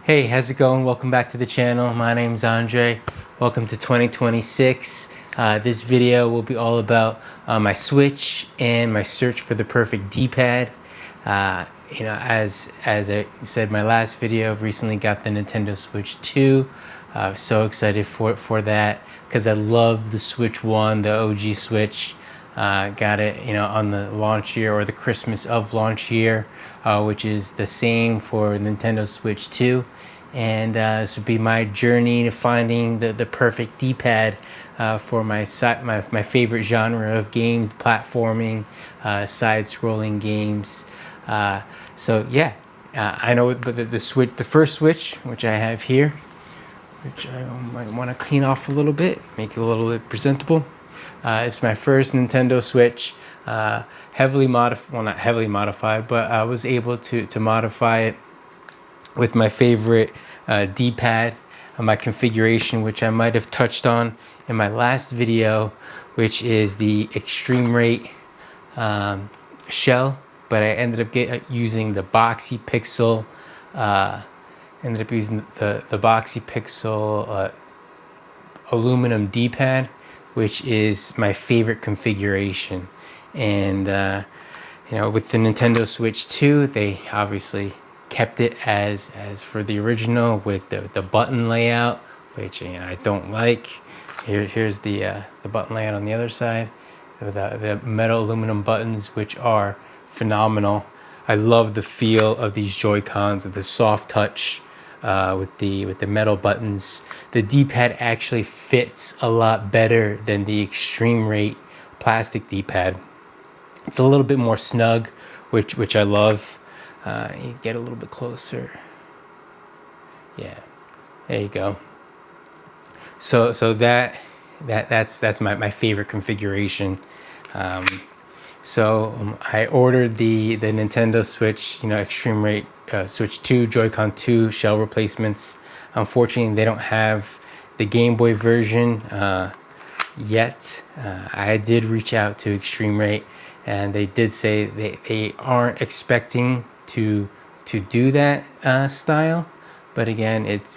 Hey, how's it going? Welcome back to the channel. My name's Andre. Welcome to 2026. This video will be all about my Switch and my search for the perfect D-pad. As I said in my last video, I've recently got the Nintendo Switch 2. So excited for that because I love the Switch 1, the OG Switch. Got it, on the launch year or the Christmas of launch year, which is the same for Nintendo Switch 2. And this would be my journey to finding the perfect D-pad for my favorite genre of games, platforming, side-scrolling games. I know, but the first Switch, which I have here, which I might want to clean off a little bit, make it a little bit presentable. It's my first Nintendo Switch, not heavily modified, but I was able to modify it with my favorite D-pad, my configuration, which I might have touched on in my last video, which is the eXtremeRate shell, but I ended up using the Boxy Pixel, the Boxy Pixel aluminum D-pad, which is my favorite configuration. And with the Nintendo Switch 2, they obviously kept it as for the original with the button layout, which I don't like. Here's the button layout on the other side, the metal aluminum buttons, which are phenomenal. I love the feel of these Joy-Cons, of the soft touch with the metal buttons. The D-pad actually fits a lot better than the eXtremeRate plastic D-pad. It's a little bit more snug, which I love. You get a little bit closer. Yeah, there you go. So that's my favorite configuration. I ordered the Nintendo Switch, eXtremeRate Switch 2, Joy-Con 2 shell replacements. Unfortunately, they don't have the Game Boy version yet. I did reach out to eXtremeRate, and they did say they aren't expecting to do that style, but again, it's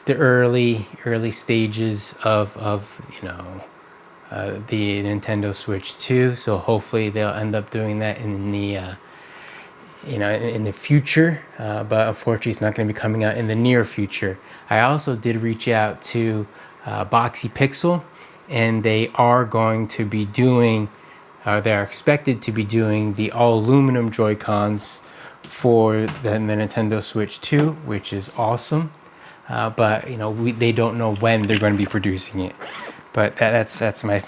the early stages of the Nintendo Switch 2, so hopefully they'll end up doing that in the future, but unfortunately it's not going to be coming out in the near future. I also did reach out to Boxy Pixel, and they are going to be doing, they're expected to be doing the all aluminum Joy-Cons for the Nintendo Switch 2, which is awesome. But they don't know when they're going to be producing it. But that's my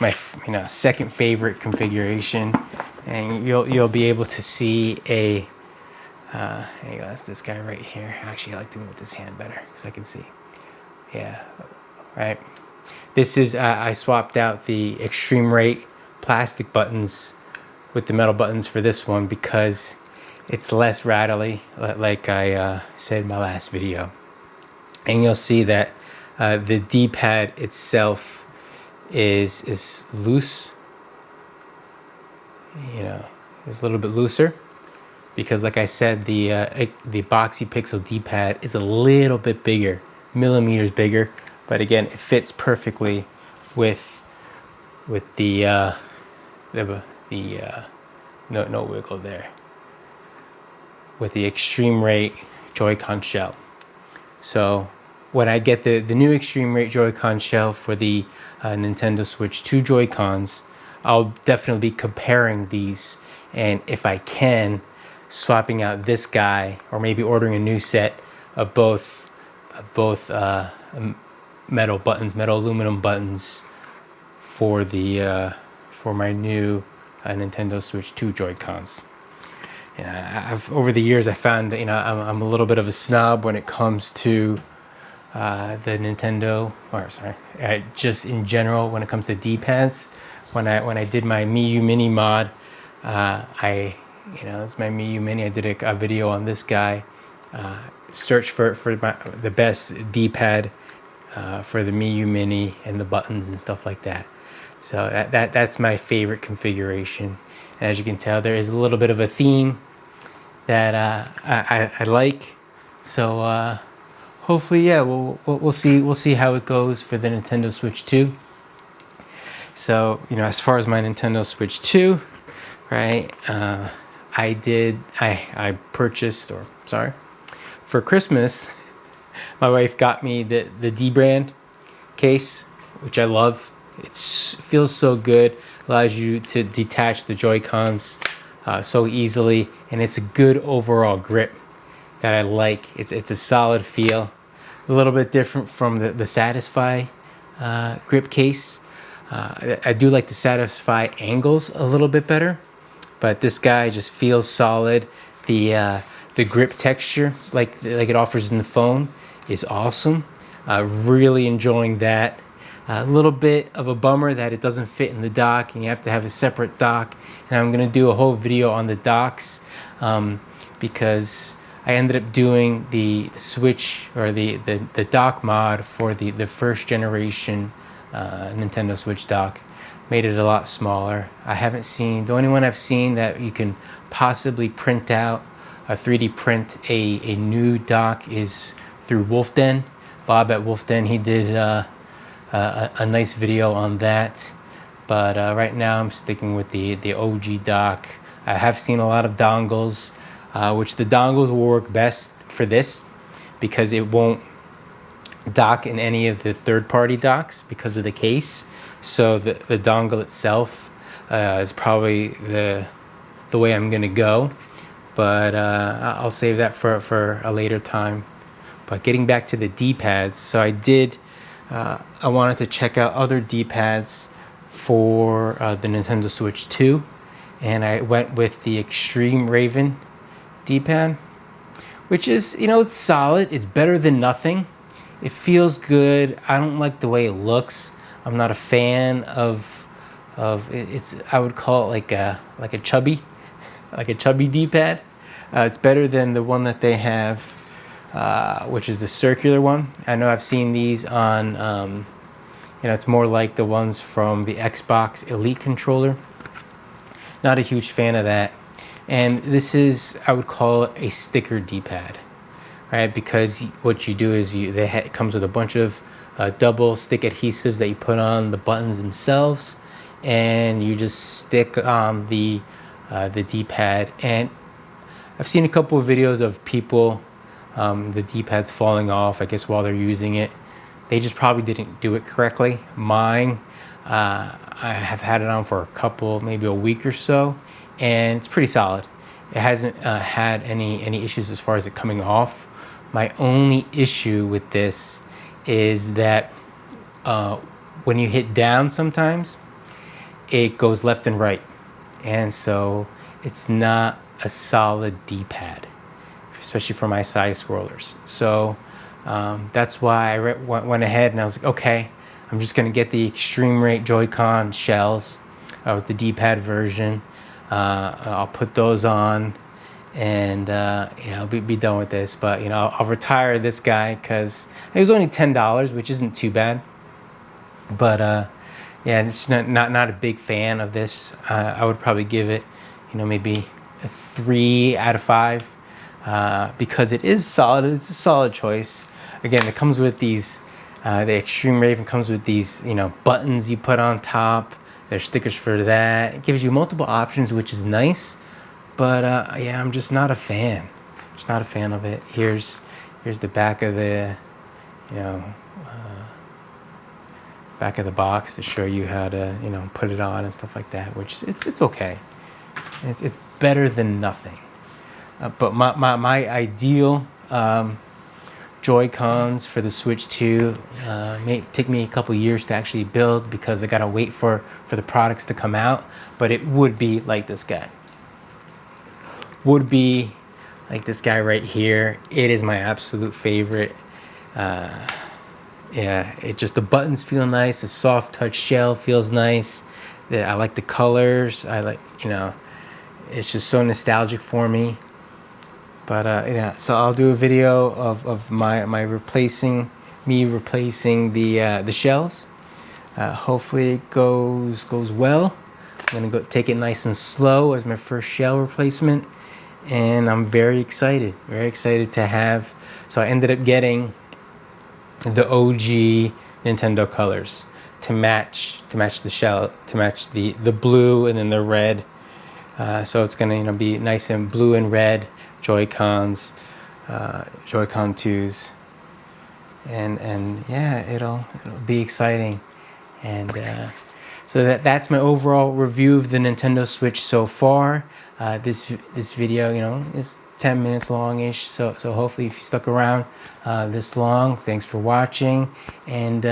second favorite configuration, and you'll be able to see a. There you go. That's this guy right here. Actually, I like doing it with this hand better because I can see. Yeah, right. This is I swapped out the eXtremeRate plastic buttons with the metal buttons for this one because it's less rattly, like I said in my last video. And you'll see that the D-pad itself is loose. Is a little bit looser because, like I said, the Boxy Pixel D-pad is a little bit bigger, millimeters bigger. But again, it fits perfectly with the no wiggle there, with the eXtremeRate Joy-Con shell. So when I get the new eXtremeRate Joy-Con shell for the Nintendo Switch 2 Joy-Cons, I'll definitely be comparing these, and if I can, swapping out this guy, or maybe ordering a new set of both metal aluminum buttons for my new Nintendo Switch 2 Joy-Cons. Over the years I found that I'm a little bit of a snob when it comes to the Nintendo, just in general when it comes to D-pads. When I did my Mii Mini mod, it's my Mii Mini. I did a video on this guy, search for the best D-pad for the Mii Mini and the buttons and stuff like that. So that's my favorite configuration. And as you can tell, there is a little bit of a theme that I like. So hopefully, yeah, we'll see how it goes for the Nintendo Switch 2. So, you know, as far as my Nintendo Switch 2, right, I purchased, or sorry, for Christmas, my wife got me the D brand case, which I love. It feels so good, allows you to detach the Joy-Cons so easily, and it's a good overall grip that I like. It's a solid feel, a little bit different from the Satisfy grip case. I do like the Satisfy angles a little bit better, but this guy just feels solid. The grip texture, like it offers in the phone, is awesome. Really enjoying that. A little bit of a bummer that it doesn't fit in the dock, and you have to have a separate dock. And I'm gonna do a whole video on the docks because I ended up doing the Switch, or the dock mod for the first generation Nintendo Switch dock. Made it a lot smaller. I haven't seen, the only one I've seen that you can possibly print out, 3D print a new dock is through Wolf Den. Bob at Wolf Den, he did a nice video on that. But right now I'm sticking with the OG dock. I have seen a lot of dongles, which the dongles will work best for this because it won't dock in any of the third-party docks because of the case. So the dongle itself is probably the way I'm gonna go, but I'll save that for a later time. But getting back to the D-pads, so I wanted to check out other D-pads for the Nintendo Switch 2, and I went with the eXtremeRate D-pad, which is, you know, it's solid. It's better than nothing. It feels good. I don't like the way it looks. I'm not a fan of it's. I would call it like a chubby, D-pad. It's better than the one that they have, which is the circular one. I know I've seen these on, you know, it's more like the ones from the Xbox Elite controller. Not a huge fan of that. And this is, I would call it a sticker D-pad, right? Because what you do is it comes with a bunch of double stick adhesives that you put on the buttons themselves, and you just stick on the D-pad. And I've seen a couple of videos of people, the D-pads falling off, I guess, while they're using it. They just probably didn't do it correctly. Mine, I have had it on for a couple, maybe a week or so, and it's pretty solid. It hasn't had any issues as far as it coming off. My only issue with this is that when you hit down sometimes, it goes left and right. And so it's not a solid D-pad, especially for my size scrollers. So that's why I went ahead and I was like, okay, I'm just gonna get the eXtremeRate Joy-Con shells with the D-pad version. I'll put those on, and I'll be done with this. But I'll retire this guy because it was only $10, which isn't too bad. But yeah, it's not a big fan of this. I would probably give it, maybe a 3 out of 5 because it is solid. It's a solid choice. Again, it comes with these. The eXtremeRate comes with these, buttons you put on top. There's stickers for that. It gives you multiple options, which is nice. But yeah, I'm just not a fan. Just not a fan of it. Here's the back of the, back of the box to show you how to, put it on and stuff like that. Which it's okay. It's better than nothing. But my ideal Joy-Cons for the Switch 2 may take me a couple years to actually build because I gotta wait for the products to come out. But it would be like this guy. Would be like this guy right here. It is my absolute favorite. Yeah, the buttons feel nice. The soft touch shell feels nice. I like the colors. I like, it's just so nostalgic for me. But yeah, so I'll do a video of my replacing the shells. Hopefully it goes well. I'm gonna go take it nice and slow as my first shell replacement, and I'm very excited to have So I ended up getting the OG Nintendo colors to match the shell, to match the blue and then the red. So it's gonna be nice and blue and red Joy-Cons, Joy-Con 2s, and yeah, it'll be exciting. And so that's my overall review of the Nintendo Switch so far. This video, is 10 minutes longish, so hopefully if you stuck around this long, thanks for watching. And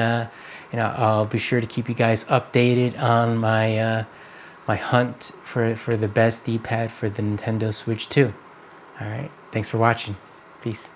I'll be sure to keep you guys updated on my my hunt for the best D-pad for the Nintendo Switch 2. All right, thanks for watching. Peace.